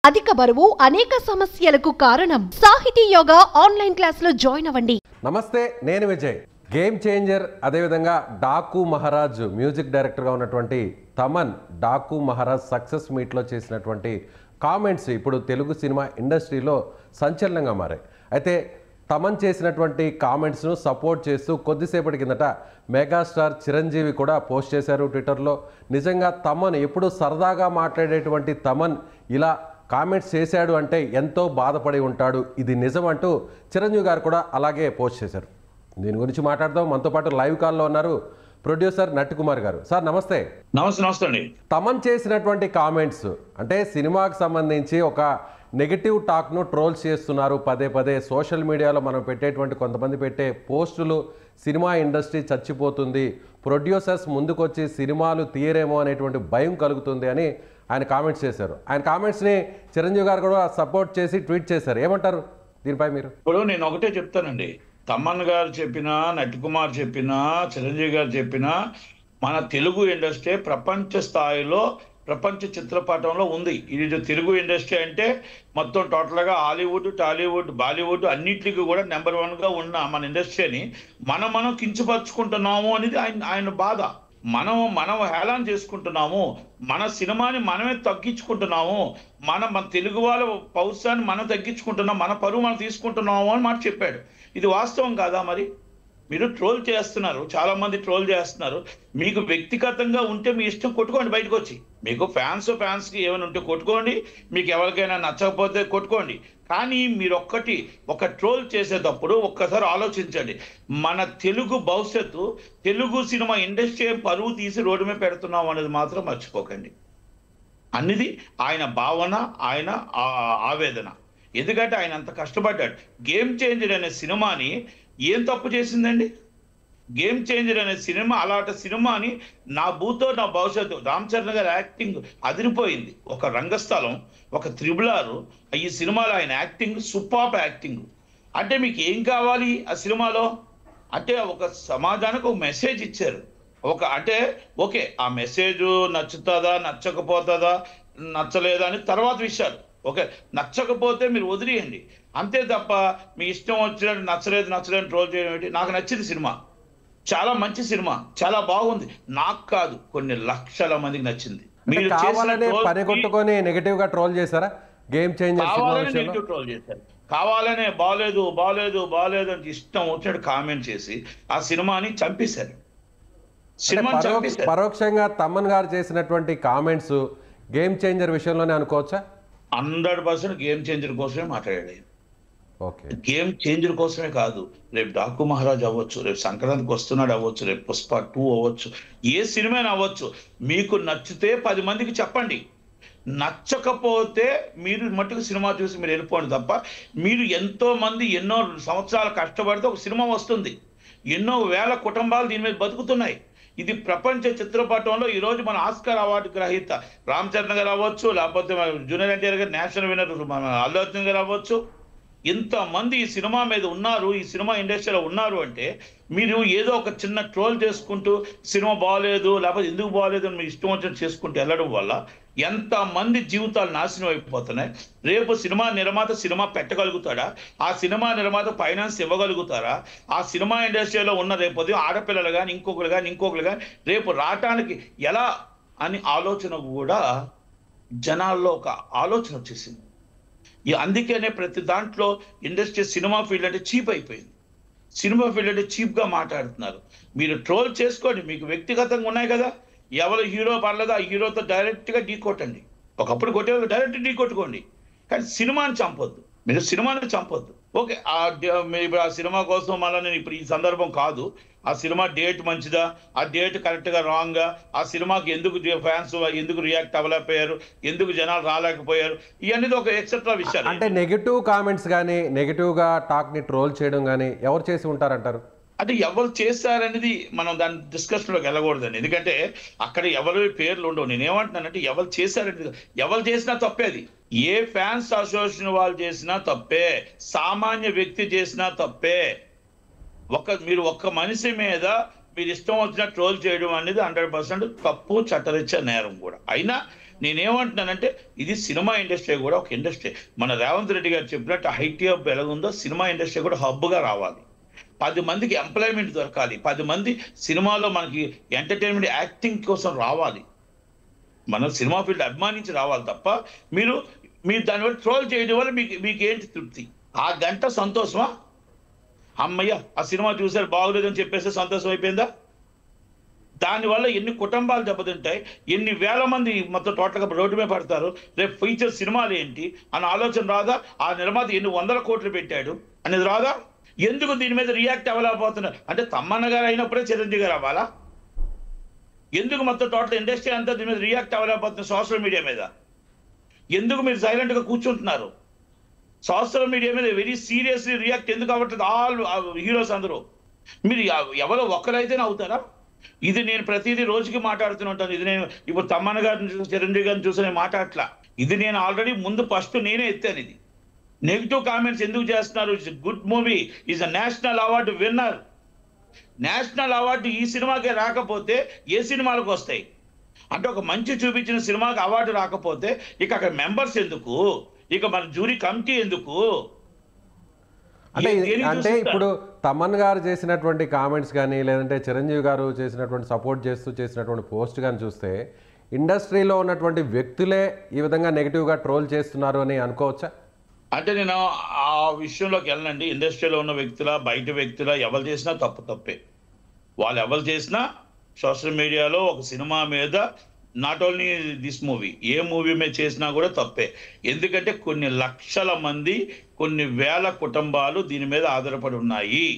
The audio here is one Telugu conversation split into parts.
అధిక బరువు అనేక సమస్యలకు కారణం. సాహితీ యోగా ఆన్లైన్ క్లాసులో జాయిన్ అవ్వండి. నమస్తే, నేను విజయ్. గేమ్ చేంజర్ అదేవిధంగా డాకు మహారాజ్ మ్యూజిక్ డైరెక్టర్గా ఉన్నటువంటి తమన్ డాకు మహారాజ్ సక్సెస్ మీట్లో చేసినటువంటి కామెంట్స్ ఇప్పుడు తెలుగు సినిమా ఇండస్ట్రీలో సంచలనంగా మారాయి. అయితే తమన్ చేసినటువంటి కామెంట్స్ను సపోర్ట్ చేస్తూ కొద్దిసేపటి కిందట మెగాస్టార్ చిరంజీవి కూడా పోస్ట్ చేశారు ట్విట్టర్లో. నిజంగా తమన్ ఎప్పుడు సరదాగా మాట్లాడేటువంటి తమన్ ఇలా కామెంట్స్ చేశాడు అంటే ఎంతో బాధపడి ఉంటాడు, ఇది నిజం అంటూ చిరంజీవి గారు కూడా అలాగే పోస్ట్ చేశారు. దీని గురించి మాట్లాడదాం. మనతో పాటు లైవ్ కాల్లో ఉన్నారు ప్రొడ్యూసర్ నట్టికుమార్ గారు. సార్ నమస్తే. నమస్తే అండి. తమన్ చేసినటువంటి కామెంట్స్ అంటే సినిమాకు సంబంధించి ఒక నెగిటివ్ టాక్ను ట్రోల్స్ చేస్తున్నారు పదే పదే. సోషల్ మీడియాలో మనం పెట్టేటువంటి కొంతమంది పెట్టే పోస్టులు సినిమా ఇండస్ట్రీ చచ్చిపోతుంది, ప్రొడ్యూసర్స్ ముందుకొచ్చి సినిమాలు తీయరేమో అనేటువంటి భయం కలుగుతుంది అని ఆయన కామెంట్స్ చేశారు. ఆయన కామెంట్స్ని చిరంజీవి గారు కూడా సపోర్ట్ చేసి ట్వీట్ చేశారు. ఏమంటారు దీనిపై మీరు? ఇప్పుడు నేను ఒకటే చెప్తానండి, తమన్ గారు చెప్పినా, నట్టికుమార్ చెప్పినా, చిరంజీవి గారు చెప్పినా, మన తెలుగు ఇండస్ట్రీ ప్రపంచ స్థాయిలో ప్రపంచ చిత్రపటంలో ఉంది. ఇది తెలుగు ఇండస్ట్రీ అంటే మొత్తం టోటల్గా హాలీవుడ్, టాలీవుడ్, బాలీవుడ్ అన్నిటికీ కూడా నెంబర్ 1గా ఉన్న మన ఇండస్ట్రీని మనం కించపరుచుకుంటున్నాము అనేది ఆయన బాధ. మనం హేళన చేసుకుంటున్నాము, మన సినిమాని మనమే తగ్గించుకుంటున్నాము, మన తెలుగు వాళ్ళ పౌరుషాన్ని మనం తగ్గించుకుంటున్నాం, మన పరువు మనం తీసుకుంటున్నాము అని మాట చెప్పాడు. ఇది వాస్తవం కాదా? మరి మీరు ట్రోల్ చేస్తున్నారు, చాలా మంది ట్రోల్ చేస్తున్నారు. మీకు వ్యక్తిగతంగా ఉంటే మీ ఇష్టం, కొట్టుకోండి బయటకు వచ్చి. మీకు ఫ్యాన్స్కి ఏమైనా ఉంటే కొట్టుకోండి, మీకు ఎవరికైనా నచ్చకపోతే కొట్టుకోండి. కానీ మీరు ఒక ట్రోల్ చేసేటప్పుడు ఒక్కసారి ఆలోచించండి. మన తెలుగు భవిష్యత్తు, తెలుగు సినిమా ఇండస్ట్రీ పరువు తీసి రోడ్డు మీద పెడుతున్నాం అనేది మాత్రం మర్చిపోకండి. అన్నిది ఆయన భావన, ఆయన ఆవేదన. ఎందుకంటే ఆయన అంత కష్టపడ్డాడు. గేమ్ చేంజర్ అనే సినిమాని ఏం తప్పు చేసిందండి? గేమ్ చేంజర్ అనే సినిమా, అలాంటి సినిమాని నా భూతో నా భవిష్యత్తు, రామ్ చరణ్ గారి యాక్టింగ్ అదిరిపోయింది. ఒక రంగస్థలం, ఒక త్రిబుల్-ఆర్, ఈ సినిమాలో ఆయన యాక్టింగ్ సూపర్ యాక్టింగ్. అంటే మీకు ఏం కావాలి ఆ సినిమాలో? అంటే ఒక సమాజానికి ఒక మెసేజ్ ఇచ్చారు. అంటే ఓకే, ఆ మెసేజ్ నచ్చుతుందా, నచ్చకపోతుందా, నచ్చలేదా అని తర్వాత విషయాలు. ఓకే, నచ్చకపోతే మీరు వదిలేయండి, అంతే తప్ప మీ ఇష్టం వచ్చినట్టు నచ్చలేదు ట్రోల్ చేయడం ఏంటి? నాకు నచ్చింది సినిమా, చాలా మంచి సినిమా, చాలా బాగుంది. నాకు కాదు, కొన్ని లక్షల మందికి నచ్చింది. మీరు పనిగొట్టుకొని నెగటివ్ గా ట్రోల్ చేశారా? గేమ్ చేంజర్ కావాలని నెగటివ్ ట్రోల్ చేశారు, కావాలనే బాలేదు అంటే ఇష్టం వచ్చినట్టు కామెంట్ చేసి ఆ సినిమాని చంపేశారు. పరోక్షంగా తమన్ గారు చేసినటువంటి కామెంట్స్ గేమ్ చేంజర్ విషయంలోనే అనుకోవచ్చా? 100% గేమ్ చేంజర్ కోసమే మాట్లాడాడు. గేమ్ చేంజర్ కోసమే కాదు, రేపు డాకు మహారాజ్ అవ్వచ్చు, రేపు సంక్రాంతికి వస్తున్నాడు అవ్వచ్చు, రేపు పుష్ప 2 అవ్వచ్చు, ఏ సినిమా అవ్వచ్చు. మీకు నచ్చితే 10 మందికి చెప్పండి, నచ్చకపోతే మీరు మట్టుకు సినిమా చూసి మీరు వెళ్ళిపోండి తప్ప. మీరు ఎంతో మంది ఎన్నో సంవత్సరాలు కష్టపడితే ఒక సినిమా వస్తుంది, ఎన్నో వేల కుటుంబాలు దీని మీద బతుకుతున్నాయి. ఇది ప్రపంచ చిత్రపటంలో ఈరోజు మన ఆస్కార్ అవార్డు గ్రహీత రామ్ చరణ్ గారు అవ్వచ్చు, లేకపోతే జూనియర్ ఎన్టీఆర్ గారు నేషనల్ విన్నర్ అల్లు అర్జున్ గారు అవ్వచ్చు, ఇంతమంది ఈ సినిమా మీద ఉన్నారు, ఈ సినిమా ఇండస్ట్రీలో ఉన్నారు. అంటే మీరు ఏదో ఒక చిన్న ట్రోల్ చేసుకుంటూ సినిమా బాగలేదు, లేకపోతే ఎందుకు బాగలేదు అని మీరు ఇష్టం వచ్చినట్టు చేసుకుంటూ వెళ్ళడం వల్ల ఎంతమంది జీవితాలు నాశనం అయిపోతున్నాయి. రేపు సినిమా నిర్మాత సినిమా పెట్టగలుగుతాడా? ఆ సినిమా నిర్మాత ఫైనాన్స్ ఇవ్వగలుగుతారా? ఆ సినిమా ఇండస్ట్రీలో ఉన్న రేపు ఆడపిల్లలు కానీ ఇంకొకరు కానీ రేపు రావటానికి ఎలా అని ఆలోచన కూడా జనాల్లో ఒక ఆలోచన వచ్చేసింది. అందుకనే ప్రతి దాంట్లో ఇండస్ట్రీ సినిమా ఫీల్డ్ అంటే చీప్ అయిపోయింది. సినిమా ఫీల్డ్ అంటే చీప్గా మాట్లాడుతున్నారు. మీరు ట్రోల్ చేసుకోండి, మీకు వ్యక్తిగతంగా ఉన్నాయి కదా, ఎవరు హీరో పర్లేదు ఆ హీరోతో డైరెక్ట్గా ఢీ కొట్టండి. ఒకప్పుడు కొట్టేది డైరెక్ట్ ఢీ కొట్టుకోండి, కానీ సినిమాని చంపొద్దు. మీరు సినిమాని చంపొద్దు. ఓకే, ఆ సినిమా కోసం మళ్ళీ నేను ఇప్పుడు ఈ సందర్భం కాదు, ఆ సినిమా డేట్ మంచిదా, ఆ డేట్ కరెక్ట్గా రాంగ్గా, ఆ సినిమాకి ఎందుకు ఫ్యాన్స్ ఎందుకు రియాక్ట్ అవ్వలేకపోయారు, ఎందుకు జనాలు రాలేకపోయారు, ఇవన్నీ ఒక ఎక్సెట్రా విషయాలు. అంటే నెగిటివ్ కామెంట్స్ కానీ నెగిటివ్గా టాక్ని ట్రోల్ చేయడం కానీ ఎవరు చేసి ఉంటారంటారు? అంటే ఎవరు చేశారనేది మనం దాని డిస్కషన్లోకి వెళ్ళకూడదండి, ఎందుకంటే అక్కడ ఎవరి పేర్లు ఉండవు. నేనేమంటున్నానంటే ఎవరు చేశారనేది, ఎవరు చేసినా తప్పే. అది ఏ ఫ్యాన్స్ అసోసియేషన్ వాళ్ళు చేసినా తప్పే, సామాన్య వ్యక్తి చేసినా తప్పే. మీరు ఒక్క మనిషి మీద మీరు ఇష్టం వచ్చిన ట్రోల్ చేయడం అనేది 100% తప్పు, చట్టరీత్యా నేరం కూడా. అయినా నేనేమంటున్నానంటే ఇది సినిమా ఇండస్ట్రీ కూడా ఒక ఇండస్ట్రీ. మన రేవంత్ రెడ్డి గారు చెప్పినట్టు ఐటీ హబ్ ఎలాగుందో సినిమా ఇండస్ట్రీ కూడా హబ్గా రావాలి. 10 మందికి ఎంప్లాయ్మెంట్ దొరకాలి. 10 మంది సినిమాలో మనకి ఎంటర్టైన్మెంట్ యాక్టింగ్ కోసం రావాలి. మనం సినిమా ఫీల్డ్ అభిమానించి రావాలి తప్ప మీరు దానివల్ల ట్రోల్ చేయడం వల్ల మీకు ఏంటి తృప్తి? ఆ గంట సంతోషమా? అమ్మయ్య ఆ సినిమా చూసారు బాగోలేదని చెప్పేస్తే సంతోషం అయిపోయిందా? దానివల్ల ఎన్ని కుటుంబాలు దెబ్బతింటాయి, ఎన్ని వేల మంది మొత్తం టోటల్గా రోడ్డు మీద పడతారు. రేపు ఫ్యూచర్ సినిమాలు ఏంటి అన్న ఆలోచన రాదా? ఆ నిర్మాత ఎన్ని 100 కోట్లు పెట్టాడు అనేది రాదా? ఎందుకు దీని మీద రియాక్ట్ అవ్వలేకపోతున్నారు? అంటే తమ్మన్న గారు అయినప్పుడే చిరంజీవి గారు అవ్వాలా? ఎందుకు మొత్తం టోటల్ ఇండస్ట్రీ అంతా దీని మీద రియాక్ట్ అవ్వలేకపోతున్నారు? సోషల్ మీడియా మీద ఎందుకు మీరు సైలెంట్గా కూర్చుంటున్నారు? సోషల్ మీడియా మీద వెరీ సీరియస్లీ రియాక్ట్ ఎందుకు అవ్వట్లేదు? ఆల్ హీరోస్ అందరూ. మీరు ఎవరో ఒక్కరైతేనే అవుతారా? ఇది నేను ప్రతిదీ రోజుకి మాట్లాడుతూనే ఉంటాను. ఇది నేను ఇప్పుడు తమ్మన్న గారిని చూసి చిరంజీవి గారిని చూసి నేను మాట్లాడట్లా. ఇది నేను ఆల్రెడీ ముందు ఫస్ట్ నేనే ఎత్తాను. ఇది నెగిటివ్ కామెంట్స్ ఎందుకు చేస్తున్నారు? It's good movie, is a national award winner. National award ఈ సినిమాకే రాకపోతే ఏ సినిమాలకు వస్తాయి? అంటే ఒక మంచి చూపించిన సినిమాకి అవార్డు రాకపోతే ఇక అక్కడ మెంబర్స్ ఎందుకు? ఇక మన జ్యూరీ కమిటీ ఎందుకు? అంటే ఇప్పుడు తమన్ గారు చేసినటువంటి కామెంట్స్ కానీ లేదంటే చిరంజీవి గారు చేసినటువంటి సపోర్ట్ చేస్తూ చేసినటువంటి పోస్ట్ కానీ చూస్తే ఇండస్ట్రీలో ఉన్నటువంటి వ్యక్తులే ఈ విధంగా నెగిటివ్గా ట్రోల్ చేస్తున్నారు అని అనుకోవచ్చా? అంటే నేను ఆ విషయంలోకి వెళ్ళనండి. ఇండస్ట్రీలో ఉన్న వ్యక్తుల బయట వ్యక్తుల ఎవరు చేసినా తప్పే. వాళ్ళు ఎవరు చేసినా సోషల్ మీడియాలో ఒక సినిమా మీద not only this movie, A movie మీద చేసినా కూడా తప్పే. ఎందుకంటే కొన్ని లక్షల మంది, కొన్ని వేల కుటుంబాలు దీని మీద ఆధారపడి ఉన్నాయి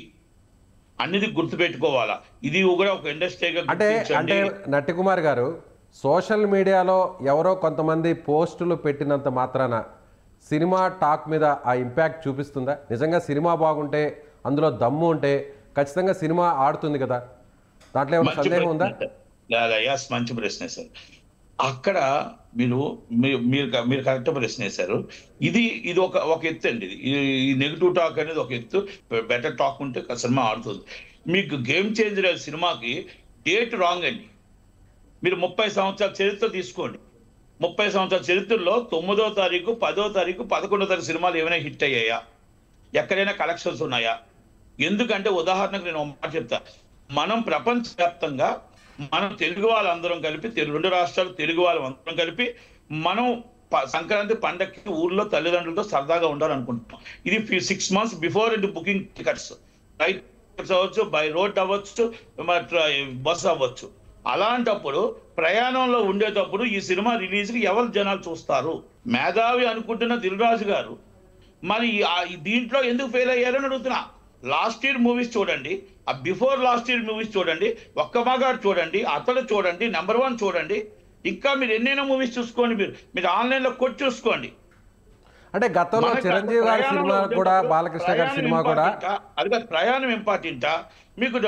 అనేది గుర్తుపెట్టుకోవాలా. ఇది కూడా ఒక ఇండస్ట్రీగా అంటే నట్టికుమార్ గారు, సోషల్ మీడియాలో ఎవరో కొంతమంది పోస్టులు పెట్టినంత మాత్రాన సినిమా టాక్ మీద ఆ ఇంపాక్ట్ చూపిస్తుందా? నిజంగా సినిమా బాగుంటే, అందులో దమ్ము ఉంటే ఖచ్చితంగా సినిమా ఆడుతుంది కదా, దాంట్లో ఏమైనా సందేహం ఉందా? మంచి ప్రశ్న సార్. అక్కడ మీరు కరెక్ట్ ప్రశ్న వేశారు. ఇది ఒక ఎత్తు అండి. ఈ నెగిటివ్ టాక్ అనేది ఒక ఎత్తు. బెటర్ టాక్ ఉంటే సినిమా ఆడుతుంది. మీకు గేమ్ చేంజర్ సినిమాకి డేట్ రాంగ్ అండి. మీరు 30 సంవత్సరాల చరిత్ర తీసుకోండి. 30 సంవత్సరాల చరిత్రలో 9వ తారీఖు, 10వ తారీఖు, 11వ తారీఖు సినిమాలు ఏమైనా హిట్ అయ్యాయా? ఎక్కడైనా కలెక్షన్స్ ఉన్నాయా? ఎందుకంటే ఉదాహరణకు నేను ఒక మాట చెప్తా. మనం ప్రపంచవ్యాప్తంగా మనం తెలుగు వాళ్ళందరం కలిపి, 2 రాష్ట్రాలు తెలుగు వాళ్ళందరం కలిపి మనం సంక్రాంతి పండగకి ఊర్లో తల్లిదండ్రులతో సరదాగా ఉండాలనుకుంటున్నాం. ఇది 6 months before booking tickets, right అవ్వచ్చు, బై రోడ్ అవ్వచ్చు, బస్ అవ్వచ్చు. అలాంటప్పుడు ప్రయాణంలో ఉండేటప్పుడు ఈ సినిమా రిలీజ్కి ఎవరు జనాలు చూస్తారు? మేధావి అనుకుంటున్న దిల్ రాజు గారు మరి దీంట్లో ఎందుకు ఫెయిల్ అయ్యారని అడుగుతున్నా. లాస్ట్ ఇయర్ మూవీస్ చూడండి, ఆ బిఫోర్ లాస్ట్ ఇయర్ మూవీస్ చూడండి, ఒక్క మగాడు చూడండి, అతడు చూడండి, నెంబర్ 1 చూడండి, ఇంకా మీరు ఎన్నైనా మూవీస్ చూసుకోండి. మీరు ఆన్లైన్లో కొట్టి చూసుకోండి. అంటే గతంలో చిరంజీవి గారి సినిమా కూడా, బాలకృష్ణ గారి సినిమా కూడా, అది కాదు ప్రయాణం ఇంపార్టెంటా మీకు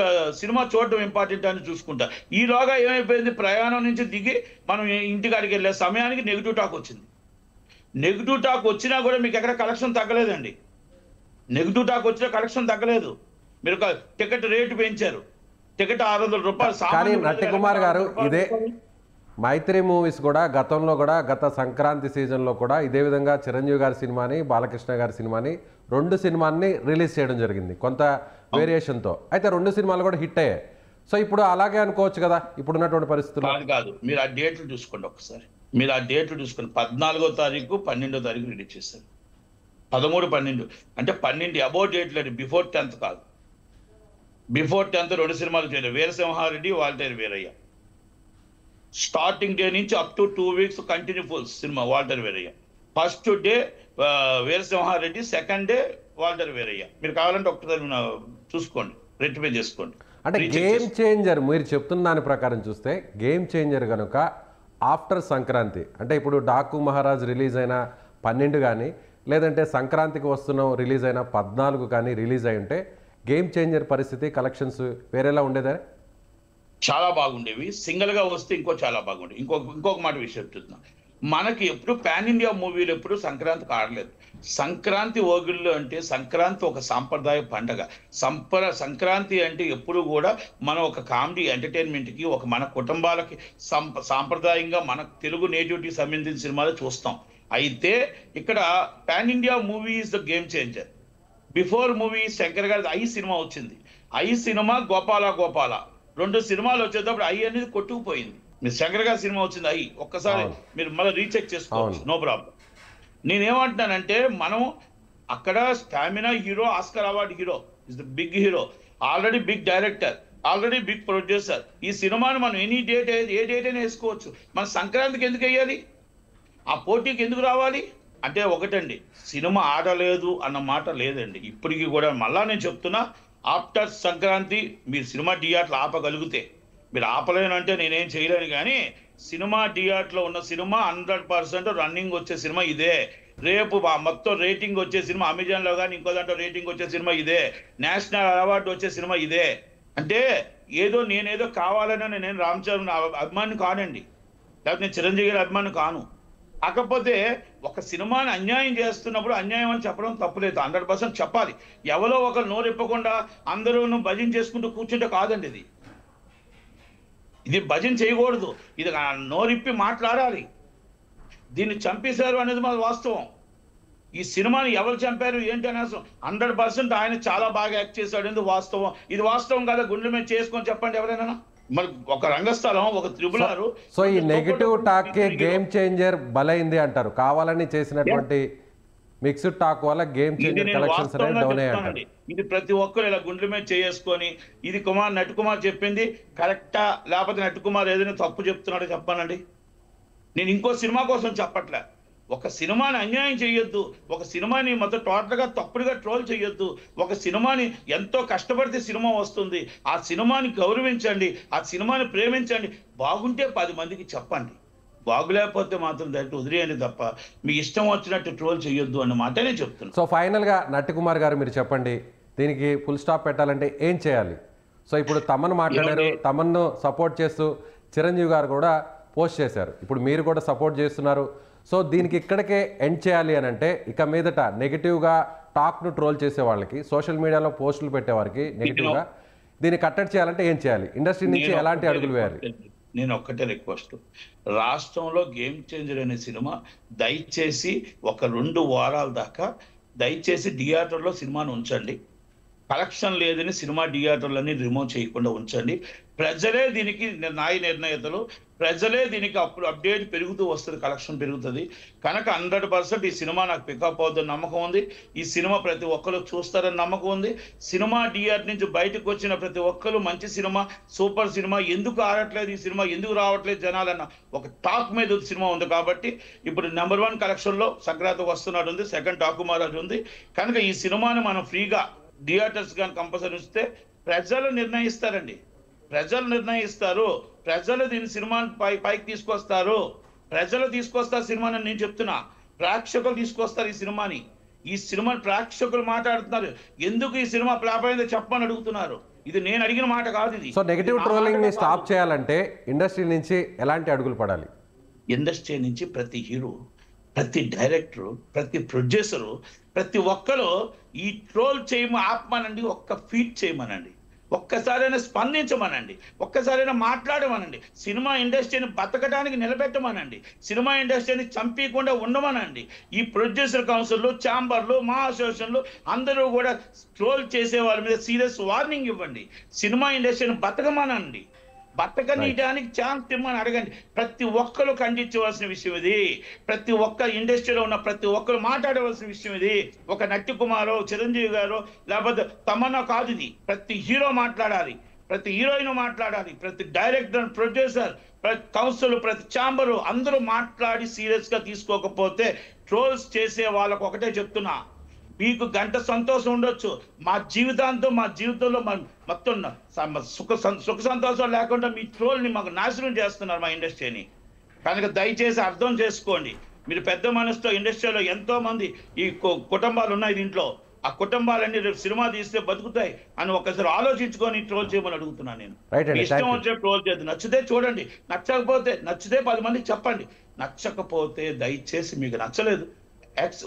సినిమా చూడడం ఇంపార్టెంట్ అని చూసుకుంటా. ఈలోగా ఏమైపోయింది, ప్రయాణం నుంచి దిగి మనం ఇంటికాడికి వెళ్ళే సమయానికి నెగిటివ్ టాక్ వచ్చింది. నెగిటివ్ టాక్ వచ్చినా కూడా మీకు ఎక్కడ కలెక్షన్ తగ్గలేదండి. నెగిటివ్ టాక్ వచ్చినా కలెక్షన్ తగ్గలేదు. మీరు టికెట్ రేటు పెంచారు, టికెట్ 600 రూపాయలు. కానీ నట్టికుమార్ గారు, ఇదే మైత్రి మూవీస్ కూడా గతంలో కూడా, గత సంక్రాంతి సీజన్లో కూడా ఇదే విధంగా చిరంజీవి గారి సినిమాని, బాలకృష్ణ గారి సినిమాని, 2 సినిమాని రిలీజ్ చేయడం జరిగింది కొంత వేరియేషన్తో. అయితే 2 సినిమాలు కూడా హిట్ అయ్యాయి. సో ఇప్పుడు అలాగే అనుకోవచ్చు కదా ఇప్పుడున్నటువంటి పరిస్థితుల్లో? కాదు, మీరు ఆ డేట్లు చూసుకోండి ఒకసారి. మీరు ఆ డేట్లు చూసుకోండి. 14వ తారీఖు, 12వ తారీఖు రిలీజ్ చేశారు. 13, 12 అంటే 12 అబౌట్ డేట్లు అండి. బిఫోర్ 10th కాదు. బిఫోర్ 10th 2 సినిమాలు చేయలేదు. వీరసింహారెడ్డి, వాల్టర్ వీరయ్య. స్టార్టింగ్ డే నుంచి up to 2 weeks continue full cinema Waltair Veerayya. First day Veera Simha Reddy, second day Waltair Veerayya. మీరు కావాలంటే ఒకసారి చూసుకోండి, రెక్టిఫై చేసుకోండి. అంటే గేమ్ చేంజర్ మీరు చెప్తున్న దాని ప్రకారం చూస్తే గేమ్ చేంజర్ కనుక ఆఫ్టర్ సంక్రాంతి, అంటే ఇప్పుడు డాకు మహారాజ్ రిలీజ్ అయిన 12 కానీ, లేదంటే సంక్రాంతికి వస్తున్న రిలీజ్ అయిన 14 కానీ రిలీజ్ అయి ఉంటే గేమ్ చేంజర్ పరిస్థితి, కలెక్షన్స్ వేరేలా ఉండేదా? చాలా బాగుండేవి. సింగిల్ గా వస్తే చాలా బాగుండేవి. ఇంకొక మాట విషయం చెప్తున్నా. మనకి ఎప్పుడు పాన్ ఇండియా మూవీలు ఎప్పుడు సంక్రాంతికి ఆడలేదు. సంక్రాంతి ఓగిళ్ళు అంటే సంక్రాంతి ఒక సాంప్రదాయ పండగ. సంక్రాంతి అంటే ఎప్పుడు కూడా మనం ఒక కామెడీ ఎంటర్టైన్మెంట్కి ఒక మన కుటుంబాలకి సాంప్రదాయంగా మన తెలుగు నేటివిటీకి సంబంధించిన సినిమాలు చూస్తాం. అయితే ఇక్కడ pan India movie is the game changer. Before movie Shankar గారి ఐ సినిమా వచ్చింది. ఐ సినిమా గోపాల 2 సినిమాలు వచ్చేటప్పుడు ఐ అనేది కొట్టుకుపోయింది. మీరు శంకర్ గారి సినిమా వచ్చింది ఐ, ఒక్కసారి మీరు మళ్ళీ రీచెక్ చేసుకోవచ్చు, నో ప్రాబ్లం. నేనేమంటున్నానంటే మనం అక్కడ stamina hero, Oscar award hero, is the big hero, already big director, already big producer. ఈ సినిమాను మనం ఏ డేట్ అయినా వేసుకోవచ్చు. మన సంక్రాంతికి ఎందుకు వేయాలి? ఆ పోటీకి ఎందుకు రావాలి? అంటే ఒకటండి, సినిమా ఆడలేదు అన్న మాట లేదండి ఇప్పటికీ కూడా. మళ్ళా నేను చెప్తున్నా, ఆఫ్టర్ సంక్రాంతి మీరు సినిమా థియేటర్లు ఆపగలిగితే, మీరు ఆపలేనంటే నేనేం చేయలేను, కానీ సినిమా థియేటర్లో ఉన్న సినిమా 100% రన్నింగ్ వచ్చే సినిమా ఇదే. రేపు మొత్తం రేటింగ్ వచ్చే సినిమా అమెజాన్లో కానీ ఇంకో దాంట్లో రేటింగ్ వచ్చే సినిమా ఇదే. నేషనల్ అవార్డు వచ్చే సినిమా ఇదే. అంటే నేనేదో కావాలని నేను రామ్ చరణ్ అభిమాని కానండి, లేకపోతే నేను చిరంజీవి గారి అభిమాని కాను. కాకపోతే ఒక సినిమాని అన్యాయం చేస్తున్నప్పుడు అన్యాయం అని చెప్పడం తప్పులేదు, 100% చెప్పాలి. ఎవరో ఒకరు నోరెప్పకుండా అందరూ భజన చేసుకుంటూ కూర్చుంటే కాదండి ఇది భజన చేయకూడదు. ఇది నోరిప్పి మాట్లాడాలి. దీన్ని చంపేశారు అనేది మన వాస్తవం. ఈ సినిమాని ఎవరు చంపారు ఏంటి అనేసి 100% ఆయన చాలా బాగా యాక్ట్ చేశాడు అనేది వాస్తవం. ఇది వాస్తవం కదా, గుండెల మీద చేసుకొని చెప్పండి ఎవరైనా. మరి ఒక రంగస్థలం, ఒక త్రిబులారు. సో ఈ నెగటివ్ టాక్ గేమ్ చేంజర్ బలైంది అంటారు. కావాలని చేసినటువంటి మిక్స్డ్ టాక్ వల్ల గేమ్ చేంజర్ కలెక్షన్స్ అనేవి డౌన్ అయ్యాయి. ఇది ప్రతి ఒక్కరు ఇలా గుండెల మీద చేసుకొని, ఇది నట్ కుమార్ చెప్పింది కరెక్టా లేకపోతే నట్ కుమార్ ఏదైనా తప్పు చెప్తున్నాడో చెప్పానండి. నేను ఇంకో సినిమా కోసం చెప్పట్లే. ఒక సినిమాని అన్యాయం చేయొద్దు, ఒక సినిమాని మొత్తం టోటల్గా తప్పుడుగా ట్రోల్ చేయొద్దు. ఒక సినిమాని ఎంతో కష్టపడితే సినిమా వస్తుంది, ఆ సినిమాని గౌరవించండి, ఆ సినిమాని ప్రేమించండి. బాగుంటే 10 మందికి చెప్పండి, బాగులేకపోతే మాత్రం దాన్ని వదిలేయండి తప్ప మీ ఇష్టం వచ్చినట్టు ట్రోల్ చేయొద్దు అన్న మాటనే చెప్తున్నాను. సో ఫైనల్గా నట్ కుమార్ గారు మీరు చెప్పండి, దీనికి ఫుల్ స్టాప్ పెట్టాలంటే ఏం చేయాలి? సో ఇప్పుడు తమన్ మాట్లాడారు, తమన్ను సపోర్ట్ చేస్తూ చిరంజీవి గారు కూడా పోస్ట్ చేశారు, ఇప్పుడు మీరు కూడా సపోర్ట్ చేస్తున్నారు. సో దీనికి ఇక్కడికే ఎండ్ చేయాలి అని అంటే ఇక మీదట నెగిటివ్గా టాక్ను ట్రోల్ చేసే వాళ్ళకి, సోషల్ మీడియాలో పోస్టులు పెట్టేవారికి నెగిటివ్గా దీన్ని కట్టడి చేయాలంటే ఏం చేయాలి? ఇండస్ట్రీ నుంచి ఎలాంటి అడుగులు వేయాలి? నేను ఒక్కటే రిక్వెస్ట్, రాష్ట్రంలో గేమ్ చేంజర్ అనే సినిమా దయచేసి ఒక 2 వారాల దాకా దయచేసి థియేటర్లో సినిమాను ఉంచండి. కలెక్షన్ లేదని సినిమా థియేటర్లన్నీ రిమూవ్ చేయకుండా ఉంచండి. ప్రజలే దీనికి నిర్ణేతలు, ప్రజలే దీనికి అప్పుడు అప్డేట్ పెరుగుతూ వస్తుంది, కలెక్షన్ పెరుగుతుంది. కనుక 100% ఈ సినిమా నాకు పికప్ అవుతుందని నమ్మకం ఉంది. ఈ సినిమా ప్రతి ఒక్కరు చూస్తారని నమ్మకం ఉంది. సినిమా థియేటర్ నుంచి బయటకు వచ్చిన ప్రతి ఒక్కరు మంచి సినిమా, సూపర్ సినిమా, ఎందుకు ఆడట్లేదు ఈ సినిమా, ఎందుకు రావట్లేదు జనాలన్న ఒక టాక్ మీద సినిమా ఉంది. కాబట్టి ఇప్పుడు నెంబర్ 1 కలెక్షన్లో సంక్రాంతికి వస్తున్నాడు ఉంది, సెకండ్ టాకు మహారాజ్ ఉంది. కనుక ఈ సినిమాని మనం ఫ్రీగా థియేటర్స్ కానీ కంపల్సరీ ఇస్తే ప్రజలు నిర్ణయిస్తారండి, ప్రజలు నిర్ణయిస్తారు. ప్రజలు దీని సినిమాని పైకి తీసుకొస్తారు, ప్రజలు తీసుకొస్తారు సినిమాని. నేను చెప్తున్నా, ప్రేక్షకులు తీసుకొస్తారు ఈ సినిమాని. ఈ సినిమాని ప్రేక్షకులు మాట్లాడుతున్నారు, ఎందుకు ఈ సినిమా ఫ్లాప్ అయిందో చెప్పమని అడుగుతున్నారు. ఇది నేను అడిగిన మాట కాదు. ఇది సో నెగటివ్ ట్రోలింగ్ ని స్టాప్ చేయాలంటే ఇండస్ట్రీ నుంచి ఎలాంటి అడుగులు పడాలి? ఇండస్ట్రీ నుంచి ప్రతి హీరో, ప్రతి డైరెక్టరు, ప్రతి ప్రొడ్యూసరు, ప్రతి ఒక్కరు ఈ ట్రోల్ ఆపమనండి, ఒక్క ఫీట్ చేయమనండి, ఒక్కసారైనా స్పందించమనండి, ఒక్కసారైనా మాట్లాడమనండి. సినిమా ఇండస్ట్రీని బతకడానికి నిలబెట్టమనండి, సినిమా ఇండస్ట్రీని చంపకుండా ఉండమనండి. ఈ ప్రొడ్యూసర్ కౌన్సిల్లు, ఛాంబర్లు, మా అసోసియేషన్లు అందరూ కూడా ట్రోల్ చేసే వాళ్ళ మీద సీరియస్ వార్నింగ్ ఇవ్వండి. సినిమా ఇండస్ట్రీని బతకమనండి, బతకనీయడానికి ఛాన్స్ ఇమ్మని అడగండి. ప్రతి ఒక్కరు ఖండించవలసిన విషయం ఇది. ప్రతి ఒక్క ఇండస్ట్రీలో ఉన్న ప్రతి ఒక్కరు మాట్లాడవలసిన విషయం ఇది. ఒక నట్టి కుమారో, చిరంజీవి గారు, లేకపోతే తమన్నా కాదు, ఇది ప్రతి హీరో మాట్లాడాలి, ప్రతి హీరోయిన్ మాట్లాడాలి, ప్రతి డైరెక్టర్, ప్రొడ్యూసర్, ప్రతి కౌన్సిల్, ప్రతి ఛాంబరు అందరూ మాట్లాడి సీరియస్గా తీసుకోకపోతే ట్రోల్స్ చేసే వాళ్ళకు ఒకటే చెప్తున్నా, మీకు గంట సంతోషం ఉండొచ్చు, మా జీవితంలో మొత్తం సుఖ సంతోషం లేకుండా మీ ట్రోల్ని మాకు నాశనం చేస్తున్నారు మా ఇండస్ట్రీని. కనుక దయచేసి అర్థం చేసుకోండి. మీరు పెద్ద మనసుతో ఇండస్ట్రీలో ఎంతో మంది ఈ కుటుంబాలు ఉన్నాయి, దీంట్లో ఆ కుటుంబాలన్నీ రేపు సినిమా తీస్తే బతుకుతాయి అని ఒకసారి ఆలోచించుకొని ట్రోల్ చేయమని అడుగుతున్నాను నేను. రైట్ అండి, ఇష్టం వచ్చే ట్రోల్ చేయదు. నచ్చితే చూడండి, నచ్చితే 10 మందికి చెప్పండి. నచ్చకపోతే దయచేసి మీకు నచ్చలేదు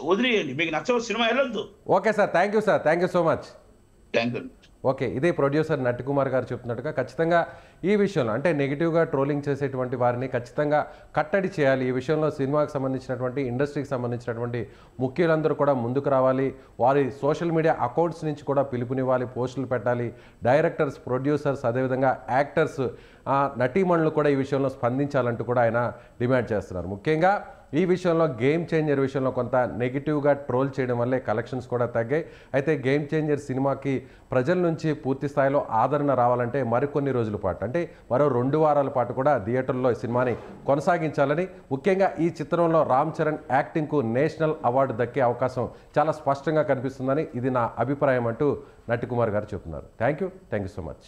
వదిలేయండి, మీకు నచ్చవు సినిమా వెళ్ళొద్దు. Okay sir, thank you sir, thank you so much. Thank you. Okay, ఇదే ప్రొడ్యూసర్ నట్టికుమార్ గారు చెప్తున్నట్టుగా ఖచ్చితంగా ఈ విషయంలో అంటే నెగిటివ్గా ట్రోలింగ్ చేసేటువంటి వారిని ఖచ్చితంగా కట్టడి చేయాలి. ఈ విషయంలో సినిమాకి సంబంధించినటువంటి ఇండస్ట్రీకి సంబంధించినటువంటి ముఖ్యులందరూ కూడా ముందుకు రావాలి. వారి సోషల్ మీడియా అకౌంట్స్ నుంచి కూడా పిలుపునివ్వాలి, పోస్టులు పెట్టాలి. డైరెక్టర్స్, ప్రొడ్యూసర్స్, అదేవిధంగా యాక్టర్స్, నటీమణులు కూడా ఈ విషయంలో స్పందించాలంటూ కూడా ఆయన డిమాండ్ చేస్తున్నారు. ముఖ్యంగా ఈ విషయంలో గేమ్ చేంజర్ విషయంలో కొంత నెగిటివ్గా ట్రోల్ చేయడం వల్లే కలెక్షన్స్ కూడా తగ్గాయి. అయితే గేమ్ చేంజర్ సినిమాకి ప్రజల నుంచి పూర్తి స్థాయిలో ఆదరణ రావాలంటే మరికొన్ని రోజుల పాటు అంటే మరో 2 వారాల పాటు కూడా థియేటర్లో ఈ సినిమాని కొనసాగించాలని, ముఖ్యంగా ఈ చిత్రంలో రామ్ చరణ్ యాక్టింగ్కు నేషనల్ అవార్డు దక్కే అవకాశం చాలా స్పష్టంగా కనిపిస్తుందని ఇది నా అభిప్రాయం అంటూ నట్టికుమార్ గారు చెప్తున్నారు. Thank you so much.